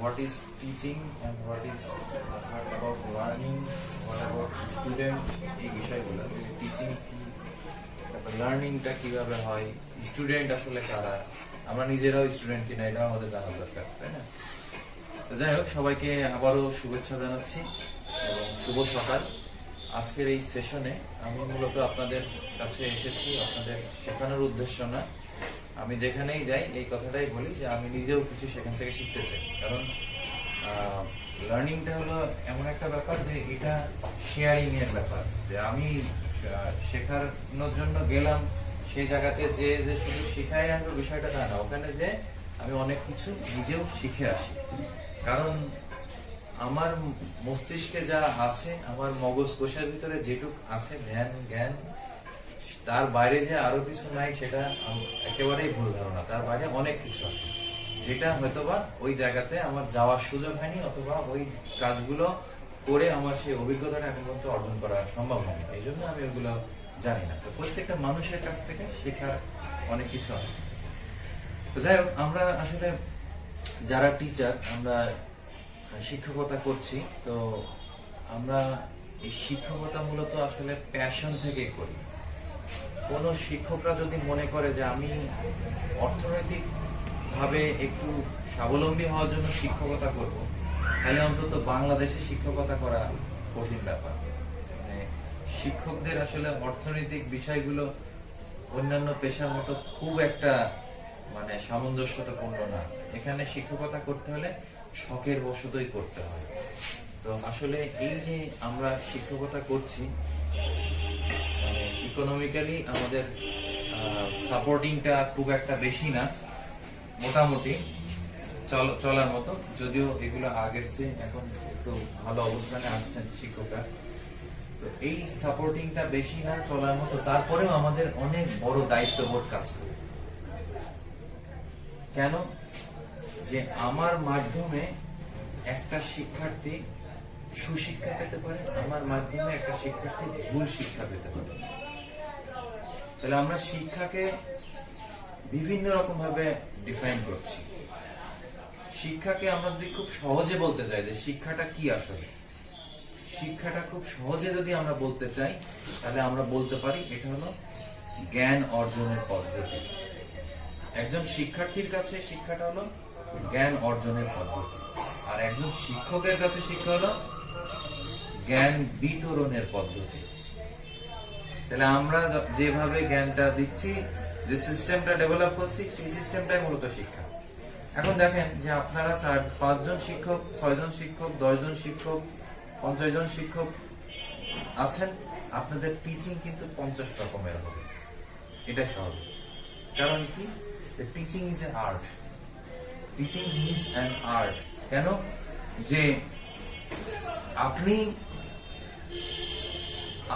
what is teaching and what about learning, what about student, এই বিষয়গুলো যে teaching কি, তারপর লার্নিংটা কিভাবে হয়, স্টুডেন্ট আসলে কারা, আমরা নিজেরাও স্টুডেন্ট কিনা এটাও আমাদের জানা দরকার, তাই না? তো যাই হোক, সবাইকে আবারও শুভেচ্ছা জানাচ্ছি এবং শুভ সকাল। আজকের এই সেশনে আমি মূলত আপনাদের কাছে এসেছি আপনাদের শেখানোর উদ্দেশ্য না, আমি যেখানেই যাই এই কথাটাই বলি যে আমি নিজেও কিছু সেখান থেকে শিখতে চাই। কারণ লার্নিংটা হলো এমন একটা ব্যাপার যে এটা শেয়ারিং এর ব্যাপার, যে আমি শেখানোর জন্য গেলাম সেই জায়গাতে যে শুধু শিখাই আনবো বিষয়টা তা না, ওখানে যে আমি অনেক কিছু নিজেও শিখে আসি। কারণ আমার মস্তিষ্কে যা আছে, আমার মগজ কোষের ভিতরে যেটুক আছে জ্ঞান, তার বাইরে যে আরো কিছু নাই সেটা একেবারেই ভুল ধারণা। তার বাইরে অনেক কিছু আছে যেটা হয়তোবা ওই জায়গাতে আমার যাওয়ার সুযোগ হয়নি, অথবা ওই কাজগুলো করে আমার সেই অভিজ্ঞতাটা এখন পর্যন্ত অর্জন করা সম্ভব হয়নি, এই জন্য আমি ওগুলো জানি না। তো প্রত্যেকটা মানুষের কাছ থেকে শেখার অনেক কিছু আছে। তো যাই হোক, আমরা আসলে যারা টিচার, আমরা শিক্ষকতা করছি, তো আমরা এই শিক্ষকতা মূলত আসলে প্যাশন থেকে করি। কোন শিক্ষকরা যদি মনে করে যে আমি অর্থনৈতিক ভাবে একটু স্বাবলম্বী হওয়ার জন্য শিক্ষকতা করব, তাহলে অন্তত বাংলাদেশে শিক্ষকতা করা কঠিন ব্যাপার। মানে শিক্ষকদের আসলে অর্থনৈতিক বিষয়গুলো অন্যান্য পেশার মতো খুব একটা সামঞ্জস্যতাপূর্ণ না। এখানে শিক্ষকতা করতে হলে শখের বশতই করতে হয়। তো আসলে এই যে আমরা শিক্ষকতা করছি, ইকোনমিক্যালি আমাদের সাপোর্টিংটা খুব একটা বেশি না, মোটামুটি চলার মতো। যদিও এগুলো আগের চেয়ে এখন একটু ভালো অবস্থানে আসছেন শিক্ষকরা, তো এই সাপোর্টিংটা বেশি না, চলার মতো। তারপরেও আমাদের অনেক বড় দায়িত্ববোধ কাজ করে। কেন? যে আমার মাধ্যমে একটা শিক্ষার্থী সুশিক্ষা পেতে পারে, আমার মাধ্যমে একটা শিক্ষার্থী ভুল শিক্ষা পেতে পারে। তাহলে আমরা শিক্ষাকে বিভিন্ন রকম ভাবে ডিফাইন করছি। শিক্ষাকে আমরা যদি খুব সহজে বলতে চাই যে শিক্ষাটা কি, আসলে শিক্ষাটা খুব সহজে যদি আমরা বলতে চাই, তাহলে আমরা বলতে পারি এটা হলো জ্ঞান অর্জনের পদ্ধতি। একজন শিক্ষার্থীর কাছে শিক্ষাটা হলো জ্ঞান অর্জনের পদ্ধতি, আর একজন শিক্ষকের কাছে শিক্ষা হলো জ্ঞান বিতরণের পদ্ধতি। তাহলে আমরা যেভাবে জ্ঞানটা দিচ্ছি, যে সিস্টেমটা ডেভেলপ করছি, সেই সিস্টেমটাই মূলত শিক্ষা। এখন দেখেন যে আপনারা 4-5 জন শিক্ষক, 6 জন শিক্ষক, 10 জন শিক্ষক, 50 জন শিক্ষক আছেন, আপনাদের টিচিং কিন্তু 50 রকমের হবে। এটা সহজ। কারণ কি? Teaching is a art. Teaching is an art. কেন? যে আপনি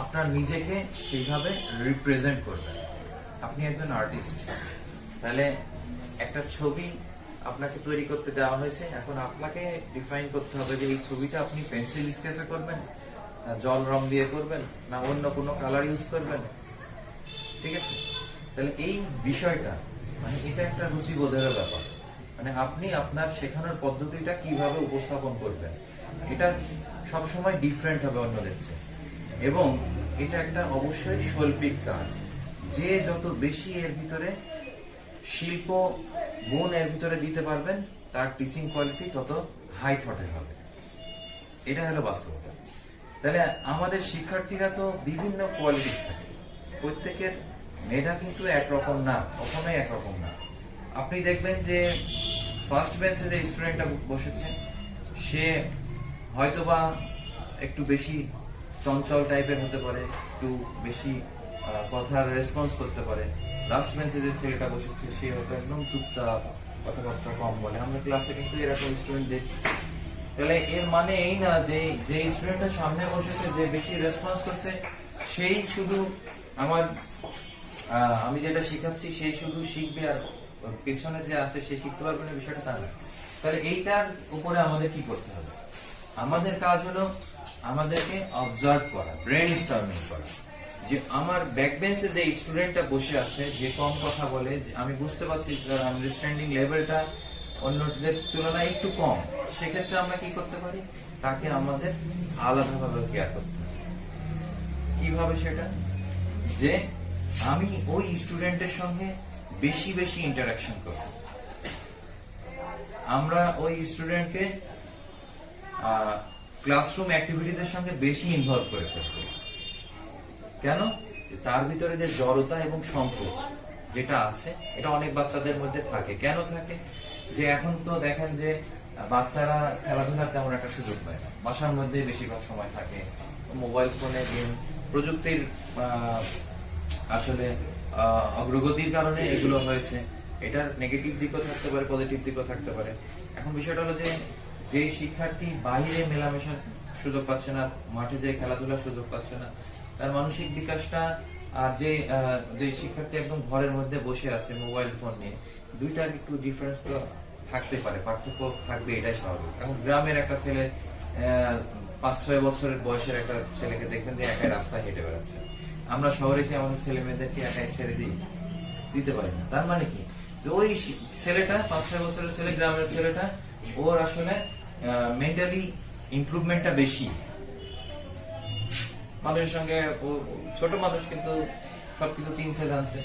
আপনার নিজেকে সেইভাবে রিপ্রেজেন্ট করবেন। আপনি একজন আর্টিস্ট, তাহলে একটা ছবি আপনাকে তৈরি করতে দেওয়া হয়েছে, এখন আপনাকে ডিফাইন করতে হবে যে এই ছবিটা আপনি পেন্সিল স্কেচে করবেন, না জল রং দিয়ে করবেন, না অন্য কোনো কালার ইউজ করবেন। ঠিক আছে? তাহলে এই বিষয়টা এটা একটা রুচিবোধের ব্যাপার। আপনি আপনার শেখানোর পদ্ধতিটা কিভাবে উপস্থাপন করবেন, এটা সবসময় ডিফারেন্ট হবে অন্যদের চেয়ে। এবং এটা একটা অবশ্যই শৈল্পিক কাজ। যে যত বেশি এর ভিতরে শিল্প গুণ এর ভিতরে দিতে পারবেন, তার টিচিং কোয়ালিটি তত হাই থটের হবে। এটা হলো বাস্তবতা। তাহলে আমাদের শিক্ষার্থীরা তো বিভিন্ন কোয়ালিটি থাকে, প্রত্যেকের মেধা কিন্তু একরকম না, কখনোই একরকম না। আপনি দেখবেন যে ফার্স্ট বেঞ্চে যে স্টুডেন্টটা বসেছে, সে হয়তোবা একটু বেশি চঞ্চল টাইপের হতে পারে, একটু বেশি কথার রেসপন্স করতে পারে। লাস্ট বেঞ্চে যে ছেলেটা বসেছে, সে হয়তো একদম চুপচাপ, কথাবার্তা কম বলে। আমরা ক্লাসে কিন্তু এরকম স্টুডেন্ট দেখি। তাহলে এর মানে এই না যে যে স্টুডেন্টটা সামনে বসেছে, যে বেশি রেসপন্স করতে, সেই শুধু আমি যেটা শিখাচ্ছি সেই শুধু শিখবে, আর পেছনে যে আছে সে শিখতে পারবে না, বিষয়টা তা না। তাহলে এইটার উপরে আমাদের কি করতে হবে? আমাদের কাজ হলো আমাদেরকে অবজার্ভ করা, ব্রেন স্টর্মিং করা, যে আমার ব্যাক বেঞ্চে যে স্টুডেন্টটা বসে আছে, যে কম কথা বলে, আমি বুঝতে পারছি তার আন্ডারস্ট্যান্ডিং লেভেলটা অন্যদের তুলনায় একটু কম, সেক্ষেত্রে আমরা কি করতে পারি, তাকে আমাদের আলাদাভাবে কেয়ার করতে হবে। কিভাবে সেটা, যে আমি ওই স্টুডেন্টের সঙ্গে বেশি বেশি ইন্টারাকশন করব, আমরা ওই স্টুডেন্টকে ক্লাসরুম অ্যাক্টিভিটিজের সঙ্গে বেশি ইনভলভ করে ফেলবো। কেন? তার ভিতরে যে জড়তা এবং সংকোচ যেটা আছে, এটা অনেক বাচ্চাদের মধ্যে থাকে। কেন থাকে? যে এখন তো দেখেন যে বাচ্চারা খেলাধুলার তেমন একটা সুযোগ পায় না, বাসার মধ্যে বেশিরভাগ সময় থাকে, মোবাইল ফোনে গেম, প্রযুক্তির আসলে অগ্রগতির কারণে এগুলো হয়েছে। এটার নেগেটিভ দিকও থাকতে পারে, পজিটিভ দিকও থাকতে পারে। এখন বিষয়টা হলো যে শিক্ষার্থী বাইরে মেলামেশার সুযোগ পাচ্ছে না, মাঠে যে খেলাধুলার সুযোগ পাচ্ছে না, তার মানসিক বিকাশটা, আর যে শিক্ষার্থী একদম ঘরের মধ্যে বসে আছে মোবাইল ফোন নিয়ে, দুইটার একটু ডিফারেন্স তো থাকতে পারে, পার্থক্য থাকবে, এটাই স্বাভাবিক। এখন গ্রামের একটা ছেলে 5-6 বছরের বয়সের একটা ছেলেকে দেখবেন যে একাই রাস্তায় হেঁটে বেড়াচ্ছে। আমরা শহরে কি আমাদের ছেলে মেয়েদেরকে একাই ছেড়ে দিতে পারি না। তার মানে কি, ওই ছেলেটা 5-6 বছরের ছেলে, গ্রামের ছেলেটা, ওর আসলে মেন্টালি ইমপ্রুভমেন্টটা বেশি। মানুষের সঙ্গে ছোট মানুষ কিন্তু সবকিছু চিনছে, জানছে।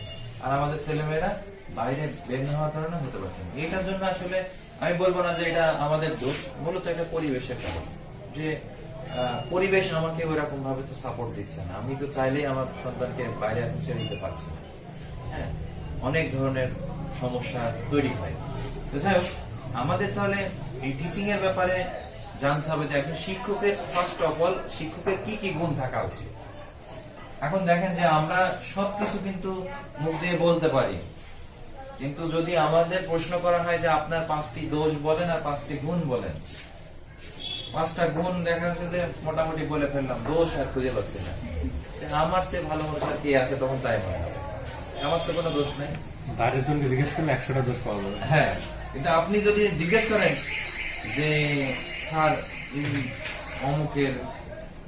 আর আমাদের ছেলেমেয়েরা বাইরে বের না হওয়ার কারণে হতে পারছে না। এটার জন্য আসলে আমি বলবো না যে এটা আমাদের দোষ, মূলত এটা পরিবেশের কারণ। যে পরিবেশ আমাকে ওইরকম ভাবে তো সাপোর্ট দিচ্ছে না। আমি তো চাইলেই আমার সন্তানকে বাইরে এখন ছেড়ে দিতে পারছি না। হ্যাঁ, অনেক ধরনের সমস্যা তৈরি হয়। তো যাই হোক, আমাদের তাহলে এই টিচিং এর ব্যাপারে জানতে হবে যে একজন শিক্ষকের ফার্স্ট অফ অল শিক্ষকের কি কি গুণ থাকা উচিত। এখন দেখেন যে আমরা সবকিছু কিন্তু মুখ দিয়ে বলতে পারি, কিন্তু যদি আমাদের প্রশ্ন করা হয় যে আপনার 5টি দোষ বলেন আর 5টি গুণ বলেন, 5টা গুণ দেখা যাচ্ছে যে মোটামুটি বলে ফেললাম, দোষ আর খুঁজে পাচ্ছি না। আমার চেয়ে ভালো মানুষ আর কে আছে তখন তাই মনে হবে, আমার তো কোনো দোষ নেই। বাইরের জন্য জিজ্ঞেস করলে 100টা দোষ পাওয়া যাবে। হ্যাঁ, কিন্তু আপনি যদি জিজ্ঞেস করেন যে স্যার অমুকের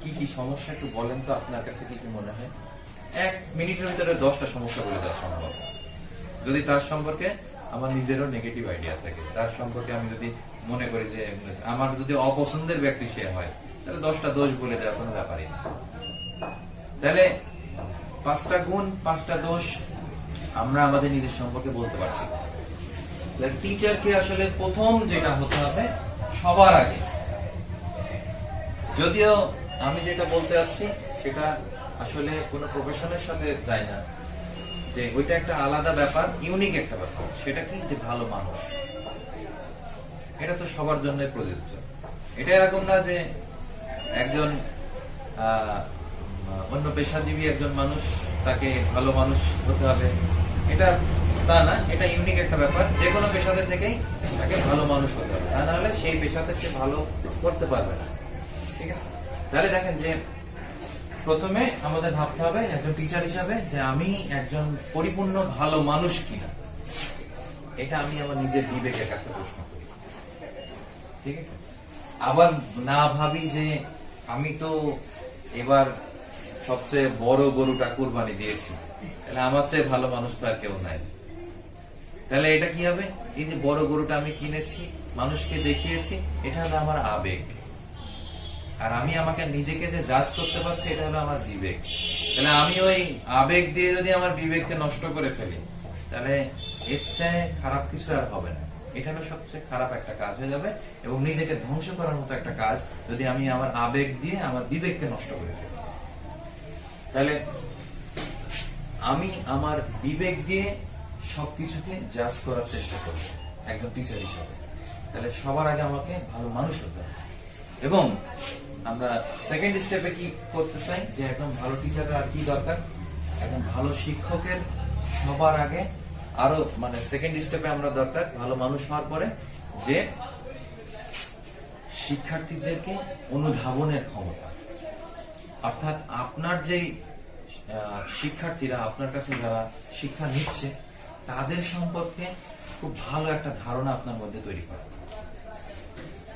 কি কি সমস্যা একটু বলেন তো, আপনার কাছে কি কি মনে হয়, 1 মিনিটের ভিতরে 10টা সমস্যা বলে দেওয়া সম্ভব। যদি তার সম্পর্কে আমার নিজেরও নেগেটিভ আইডিয়া থাকে, তার সম্পর্কে আমি যদি মনে করি যে আমার যদি অপছন্দের ব্যক্তি সে হয়, তাহলে 10টা দোষ বলে দেওয়ার কোনো ব্যাপারই না। তাহলে 5টা গুণ 5টা দোষ আমরা আমাদের নিজের সম্পর্কে বলতে পারছি। টিচারকে আসলে প্রথম যেটা হতে হবে সবার আগে, যদিও আমি যেটা বলতে চাচ্ছি সেটা আসলে কোনো প্রফেশনের সাথে যায় না, যে ওইটা একটা আলাদা ব্যাপার, ইউনিক একটা ব্যাপার। সেটা কি, যে ভালো মানুষ, এটা তো সবার জন্য প্রযোজ্য। এটা এরকম না যে একজন অন্য পেশাজীবী একজন মানুষ তাকে ভালো মানুষ হতে হবে, এটা তা না। এটা ইউনিক একটা ব্যাপার, যে কোনো পেশাতে থেকেই তাকে ভালো মানুষ হতে হবে, তা না হলে সেই পেশাতে সে ভালো করতে পারবে না। ঠিক আছে, তাহলে দেখেন যে প্রথমে আমাদের ভাবতে হবে একজন টিচার হিসাবে যে আমি একজন পরিপূর্ণ ভালো মানুষ কিনা, এটা আমি আমার নিজের বিবেকের কাছে প্রশ্ন করি। ঠিক আছে, আবার না ভাবি যে আমি তো এবার সবচেয়ে বড় গরুটা কুরবানি দিয়েছি, তাহলে আমার চেয়ে ভালো মানুষ তো আর কেউ নাই। তাহলে এটা কি হবে, এই যে বড় গরুটা আমি কিনেছি, মানুষকে দেখিয়েছি, এটা হলো আমার আবেগ, আর আমি আমাকে নিজেকে যে জাজ করতে পারছি এটা হলো আমার বিবেক। তাহলে আমি ওই আবেগ দিয়ে যদি আমার বিবেককে নষ্ট করে ফেলি, তাহলে এর চেয়ে খারাপ কিছু আর হবে না। এটা হলো সবচেয়ে খারাপ একটা কাজ হয়ে যাবে, এবং নিজেকে ধ্বংস করার মতো একটা কাজ যদি আমি আমার আবেগ দিয়ে আমার বিবেককে নষ্ট করে ফেলি। তাহলে আমি আমার বিবেক দিয়ে সবকিছুকে জাজ করার চেষ্টা করব একজন টিচার হিসেবে। তাহলে সবার আগে আমাকে ভালো মানুষ হতে হবে। এবং আমরা সেকেন্ড স্টেপে কি করতে চাই, যে একদম ভালো টিচারের আর কি দরকার, একদম ভালো শিক্ষকের সবার আগে আরো মানে সেকেন্ড স্টেপে আমরা দরকার ভালো মানুষ হওয়ার পরে যে শিক্ষার্থীদেরকে অনুধাবনের ক্ষমতা। অর্থাৎ আপনার যে শিক্ষার্থীরা আপনার কাছে যারা শিক্ষা নিচ্ছে তাদের সম্পর্কে খুব ভালো একটা ধারণা আপনার মধ্যে তৈরি করা,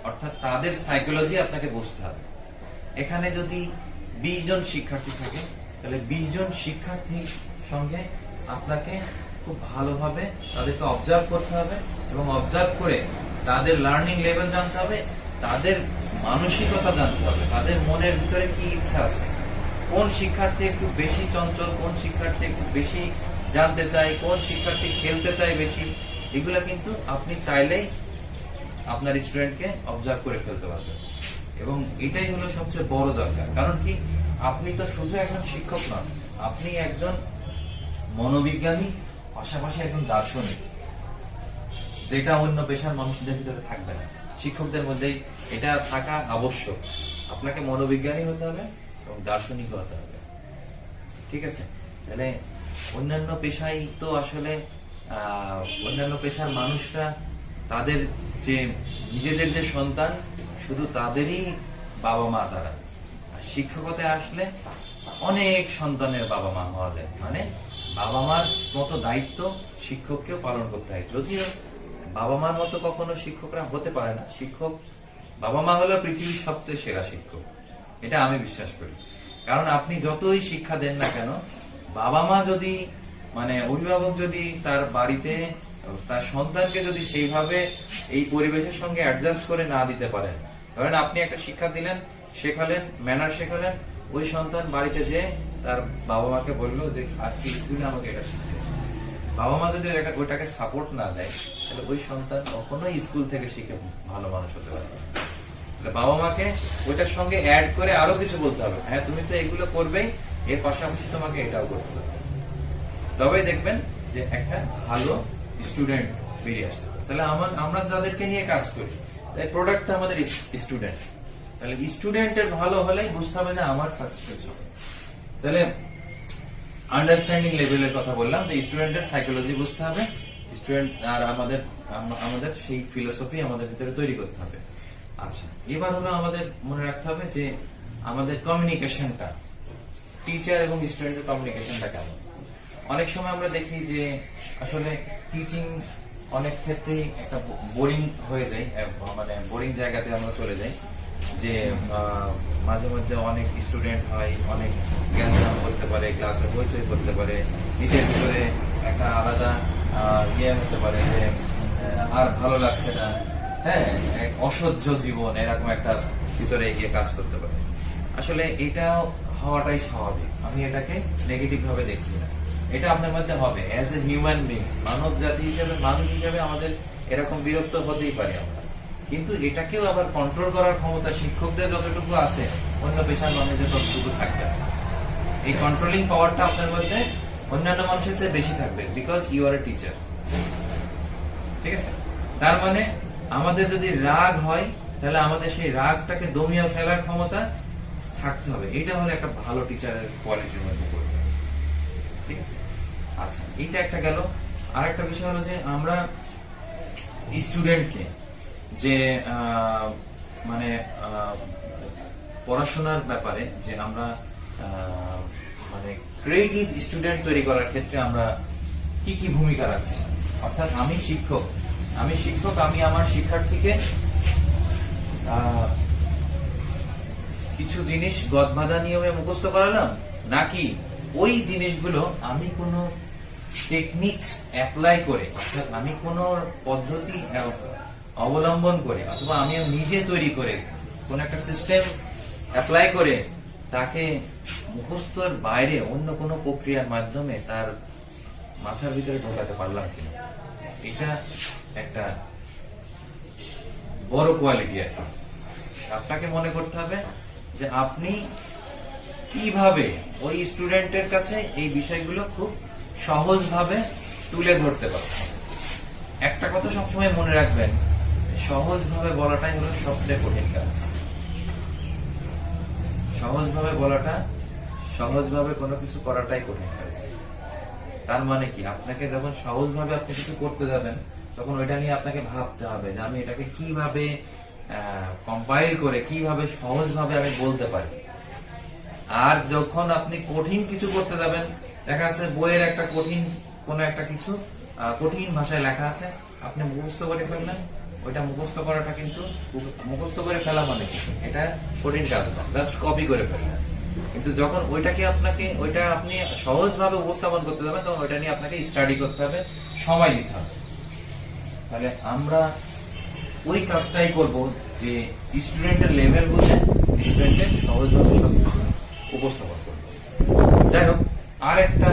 অর্থাৎ তাদের সাইকোলজি আপনাকে বুঝতে হবে। এখানে যদি 20 জন শিক্ষার্থী থাকে, তাহলে 20 জন শিক্ষার্থীর সঙ্গে আপনাকে খুব ভালোভাবে তাদেরকে অবজার্ভ করতে হবে, এবং অবজার্ভ করে তাদের লার্নিং লেভেল জানতে হবে, তাদের মানসিকতা জানতে হবে, তাদের মনের ভিতরে কি ইচ্ছা আছে, কোন শিক্ষার্থী একটু বেশি চঞ্চল, কোন শিক্ষার্থী একটু বেশি জানতে চায়, কোন শিক্ষার্থী খেলতে চায় বেশি। এগুলা কিন্তু আপনি চাইলেই আপনার স্টুডেন্টকে অবজার্ভ করে ফেলতে পারবেন। এবং এটাই হলো সবচেয়ে বড় দরকার। কারণ কি, আপনি তো শুধু একজন শিক্ষক নন, আপনি একজন মনোবিজ্ঞানী, পাশাপাশি একজন দার্শনিক, যেটা অন্য পেশার মানুষদের ভিতরে থাকবে না। শিক্ষকদের মধ্যেই এটা থাকা আবশ্যক। আপনাকে মনোবিজ্ঞানী হতে হবে এবং দার্শনিক হতে হবে। ঠিক আছে? তাহলে অন্যান্য পেশায় তো আসলে অন্যান্য পেশার মানুষরা তাদের যে নিজেদের যে সন্তান, শুধু তাদেরই বাবা মা তারা। আর শিক্ষকতায় আসলে অনেক সন্তানের বাবা মা হওয়া যায়। মানে বাবা মার মতো দায়িত্ব শিক্ষককেও পালন করতে হয়। যদিও বাবা মার মতো কখনো শিক্ষকরা হতে পারে না। শিক্ষক, বাবা মা হলো পৃথিবীর সবচেয়ে সেরা শিক্ষক, এটা আমি বিশ্বাস করি। কারণ আপনি যতই শিক্ষা দেন না কেন, বাবা মা যদি, মানে অভিভাবক যদি তার বাড়িতে তার সন্তানকে যদি সেইভাবে এই পরিবেশের সঙ্গে অ্যাডজাস্ট করে না দিতে পারেন, ধরেন আপনি একটা শিক্ষা দিলেন, শেখালেন, ম্যানার শেখালেন, ওই সন্তান বাড়িতে যেয়ে তার বাবা মাকে বললো যে আজকে স্কুলে আমাকে এটা শিখিয়েছে। বাবা মা যদি ওইটাকে সাপোর্ট না দেয়, তাহলে ওই সন্তান কখনোই স্কুল থেকে শিখে ভালো মানুষ হতে পারবে না। বাবা মাকে ওইটার সঙ্গে অ্যাড করে আরো কিছু বলতে হবে। হ্যাঁ, তুমি তো এগুলো করবেই, এর পাশাপাশি তোমাকে এটাও করতে হবে। তবে দেখবেন যে একটা ভালো স্টুডেন্ট বেরিয়ে আসতে হবে। তাহলে আমরা যাদেরকে নিয়ে কাজ করি, প্রোডাক্ট তো আমাদের স্টুডেন্ট। তাহলে স্টুডেন্টের ভালো হলেই বুঝতে হবে যে আমার সাকসেস হচ্ছে। তাহলে আন্ডারস্ট্যান্ডিং লেভেলের কথা বললাম, যে স্টুডেন্টের সাইকোলজি বুঝতে হবে, স্টুডেন্ট আর আমাদের সেই ফিলোসফি আমাদের ভিতরে তৈরি করতে হবে। আচ্ছা, এবার হলো আমাদের মনে রাখতে হবে যে আমাদের কমিউনিকেশনটা, টিচার এবং স্টুডেন্টের কমিউনিকেশনটা কেমন। অনেক সময় আমরা দেখি যে আসলে টিচিং অনেক ক্ষেত্রেই একটা বোরিং হয়ে যায়, মানে বোরিং জায়গাতে আমরা চলে যাই। যে মাঝে মধ্যে অনেক স্টুডেন্ট হয়, অনেক জ্ঞান করতে পারে, ক্লাসে পরিচয় করতে পারে, নিজের ভিতরে একটা আলাদা ইয়ে হতে পারে যে আর ভালো লাগছে না, হ্যাঁ, এক অসহ্য জীবন, এরকম একটা ভিতরে গিয়ে কাজ করতে পারে। আসলে এটা হওয়াটাই স্বাভাবিক, আমি এটাকে নেগেটিভ ভাবে দেখছি না। এটা আপনার মধ্যে হবে অ্যাজ এ হিউম্যান বিং, মানব জাতি হিসেবে, মানুষ হিসেবে আমাদের এরকম বিরক্ত হতেই পারি আমরা। কিন্তু এটাকেও আবার কন্ট্রোল করার ক্ষমতা শিক্ষকদের যতটুকু আছে, অন্য পেশার মানুষদের ততটুকু থাকবে। এই কন্ট্রোলিং পাওয়ারটা আপনার মধ্যে অন্যান্য মানুষের চেয়ে বেশি থাকবে, because you are a teacher. ঠিক আছে? তার মানে আমাদের যদি রাগ হয়, তাহলে আমাদের সেই রাগটাকে দমিয়ে ফেলার ক্ষমতা থাকতে হবে। এটা হলো একটা ভালো টিচারের কোয়ালিটির মধ্যে পড়বে। ঠিক আছে? আচ্ছা, এইটা একটা গেল। আর একটা বিষয় হলো যে আমরা স্টুডেন্টকে যে মানে পড়াশোনার ব্যাপারে যে আমরা মানে ক্রিয়েটিভ স্টুডেন্ট তৈরি করার ক্ষেত্রে আমরা কি কি ভূমিকা রাখছি। অর্থাৎ আমি শিক্ষক, আমি আমার শিক্ষার্থীকে কিছু জিনিস গদবাঁধা নিয়মে মুখস্থ করালাম, নাকি ওই জিনিসগুলো আমি কোনো টেকনিক্স অ্যাপ্লাই করে, অর্থাৎ আমি কোনো পদ্ধতি অবলম্বন করে, অথবা আমি নিজে তৈরি করে কোন একটা সিস্টেম অ্যাপ্লাই করে তাকে মুখস্থর বাইরে অন্য কোনো প্রক্রিয়ার মাধ্যমে তার মাথার ভিতরে ঢোকাতে পারলাম কিনা। এটা একটা বড় কোয়ালিটি আর কি। আপনাকে মনে করতে হবে যে আপনি কিভাবে ওই স্টুডেন্টের কাছে এই বিষয়গুলো খুব সহজভাবে তুলে ধরতে পারছেন। একটা কথা সবসময় মনে রাখবেন, সহজভাবে বলাটাই হলো সবচেয়ে কঠিন কাজ। সহজভাবে কোনো কিছু করাটাই কঠিন কাজ। তার মানে কি, আপনাকে যখন সহজভাবে আপনি কিছু করতে যাবেন, তখন ওইটা নিয়ে আপনাকে ভাবতে হবে যে আমি এটাকে কিভাবে কম্পাইল করে, কিভাবে সহজভাবে আমি বলতে পারি। আর যখন আপনি কঠিন কিছু করতে যাবেন, দেখা যাচ্ছে বইয়ের একটা কঠিন কোনো একটা কিছু কঠিন ভাষায় লেখা আছে, আপনি মুখস্থ করে ফেললেন। ওইটা মুখস্থ করাটা কিন্তু, মুখস্থ করে ফেলা মানে এটা কঠিন কাজ না, জাস্ট কপি করে ফেললেন। কিন্তু যখন ওইটা আপনি সহজভাবে উপস্থাপন করতে যাবেন, তখন ওইটা নিয়ে আপনাকে স্টাডি করতে হবে, সময় দিতে হবে। তাহলে আমরা ওই কাজটাই করব যে স্টুডেন্টের লেভেল বুঝে স্টুডেন্টের সহজভাবে সবকিছু উপস্থাপন করব। যাই হোক, আর একটা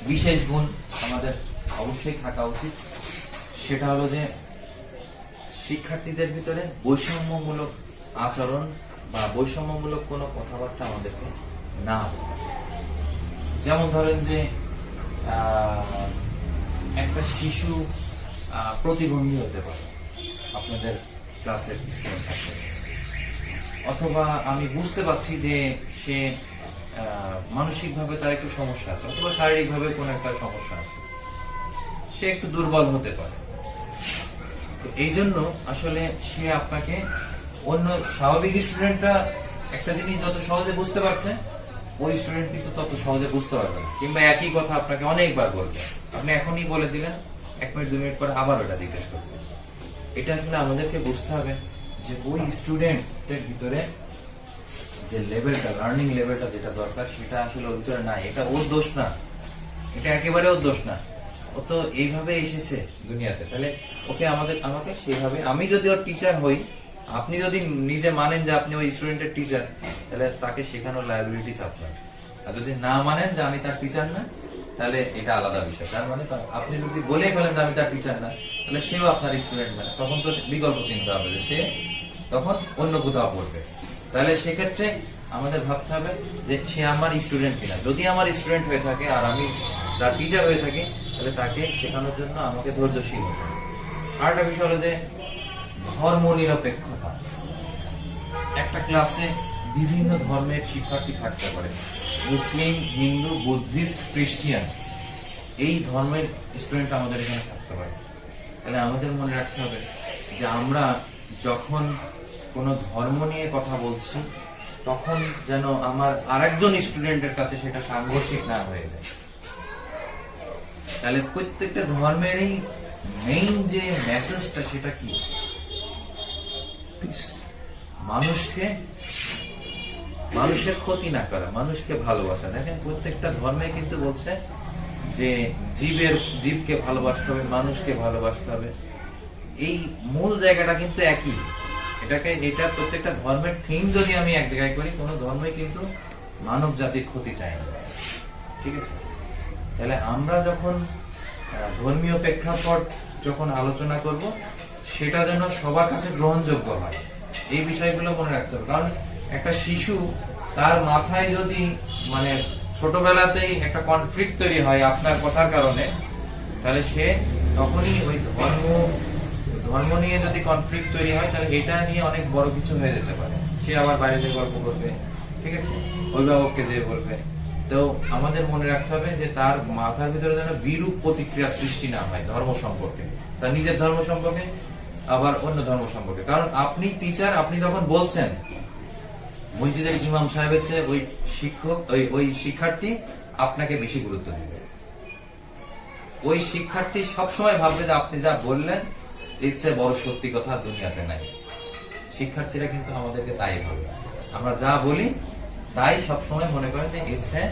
বিশেষ গুণ আমাদের অবশ্যই থাকা উচিত, সেটা হলো যে শিক্ষার্থীদের ভিতরে বৈষম্যমূলক আচরণ বা বৈষম্যমূলক কোনো কথাবার্তা আমাদেরকে না বলা। যেমন ধরেন যে একটা শিশু প্রতিবন্ধী হতে পারে আপনাদের ক্লাসের স্টুডেন্ট থাকতে, অথবা আমি বুঝতে পারছি যে সে মানসিকভাবে তার একটু সমস্যা আছে, অথবা শারীরিকভাবে কোনো একটা সমস্যা আছে, সে একটু দুর্বল হতে পারে। তো এই জন্য আসলে সে আপনাকে অন্য স্বাভাবিক স্টুডেন্টরা একটা জিনিস যত সহজে বুঝতে পারছে, ওই স্টুডেন্ট কিন্তু তত সহজে বুঝতে পারবে না, কিংবা একই কথা আপনাকে অনেকবার বলবে। আপনি এখনই বলে দিলেন, 1 মিনিট 2 মিনিট পরে আবার ওটা জিজ্ঞেস করবেন। এটা আসলে আমাদেরকে বুঝতে হবে যে ওই স্টুডেন্টের ভিতরে যে লেভেলটা, লার্নিং লেভেলটা যেটা দরকার, সেটা আসলে ওর ভিতরে নাই। এটা ওর দোষ না, এটা একেবারে ওর দোষ না, ও তো এইভাবে এসেছে দুনিয়াতে। তাহলে ওকে আমাকে সেইভাবে, আমি যদি ওর টিচার হই, আপনি যদি নিজে মানেন যে আপনি ওই স্টুডেন্টের টিচার, তাহলে তাকে শেখানোর লায়াবিলিটিস আপনার। আর যদি না মানেন যে আমি তার টিচার না, তাহলে এটা আলাদা বিষয়। তার মানে আপনি যদি বলে ফেলেন যে আমি তার টিচার না, তাহলে সেও আপনার স্টুডেন্ট না, তখন তো বিকল্প চিন্তা হবে যে সে তখন অন্য কোথাও পড়বে। তাহলে সেক্ষেত্রে আমাদের ভাবতে হবে যে সে আমার স্টুডেন্ট কিনা। যদি আমার স্টুডেন্ট হয়ে থাকে আর আমি তার টিচার হয়ে থাকি, তাহলে তাকে শেখানোর জন্য আমাকে ধৈর্যশীল হতে হবে। আর একটা বিষয় হলো যে ধর্ম নিরপেক্ষতা। একটা ক্লাসে বিভিন্ন ধর্মের শিক্ষার্থী থাকতে পারে, মুসলিম, হিন্দু, বুদ্ধিস্ট, খ্রিস্টিয়ান, এই ধর্মের স্টুডেন্ট আমাদের এখানে থাকতে পারে। তাহলে আমাদের মনে রাখতে হবে যে আমরা যখন কোনো ধর্ম নিয়ে কথা বলছি, তখন যেন আমার আরেকজন স্টুডেন্টের কাছে সেটা সাংঘর্ষিক না হয়ে যায়। তাহলে প্রত্যেকটা ধর্মেরই মেইন যে মেসেজটা, সেটা কি? মানুষের ক্ষতি না করা, মানুষকে ভালোবাসা। দেখেন, প্রত্যেকটা ধর্মে কিন্তু বলছে যে জীবকে ভালোবাসতে হবে, মানুষকে ভালোবাসতে হবে। এই মূল জায়গাটা কিন্তু একই। এটা প্রত্যেকটা ধর্মের থিম যদি আমি এক জায়গায় করি, কোন ধর্মই কিন্তু মানব জাতির ক্ষতি চায় না, ঠিক আছে? তাহলে আমরা যখন ধর্মীয় প্রেক্ষাপট যখন আলোচনা করব, সেটা যেন সবার কাছে গ্রহণযোগ্য হয়, এই বিষয়গুলো মনে রাখতে হবে। কারণ একটা শিশু, তার মাথায় যদি মানে ছোটবেলাতেই একটা কনফ্লিক্ট তৈরি হয় আপনার কথার কারণে, তাহলে সে তখনই ওই ধর্ম নিয়ে যদি কনফ্লিক্ট তৈরি হয়, তাহলে এটা নিয়ে অনেক বড় কিছু হয়ে যেতে পারে। সে আবার বাইরে যে গল্প করবে, ঠিক আছে, অভিভাবককে যে বলবে। তো আমাদের মনে রাখতে হবে যে তার মাথার ভিতরে যেন বিরূপ প্রতিক্রিয়া সৃষ্টি না হয় ধর্ম সম্পর্কে, তার নিজের ধর্ম সম্পর্কে, আবার অন্য ধর্ম সম্পর্কে। কারণ আপনি টিচার, আপনি যখন বলছেন, মসজিদের ইমাম সাহেবের চেয়ে ওই শিক্ষার্থী আপনাকে বেশি গুরুত্ব দিবে। ওই শিক্ষার্থী সবসময় ভাববে যে আপনি যা বললেন, এর চেয়ে বড় সত্যি কথা দুনিয়াতে নাই। শিক্ষার্থীরা কিন্তু আমাদেরকে তাই ভাবে, আমরা যা বলি তাই সবসময় মনে করেন যে এর চেয়ে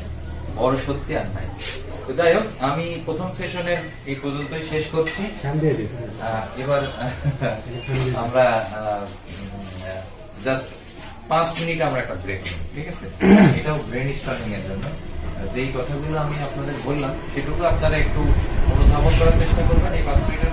বড় সত্যি আর নাই। তো যাই হোক, আমি প্রথম সেশনের এই পর্যন্তই শেষ করছি। এবার আমরা জাস্ট 5 মিনিট আমরা একটা ব্রেক নিই, ঠিক আছে? এটাও ব্রেন স্টার্টিং এর জন্য। যেই কথাগুলো আমি আপনাদের বললাম, সেটুকু আপনারা একটু অনুধাবন করার চেষ্টা করবেন এই 5 মিনিটের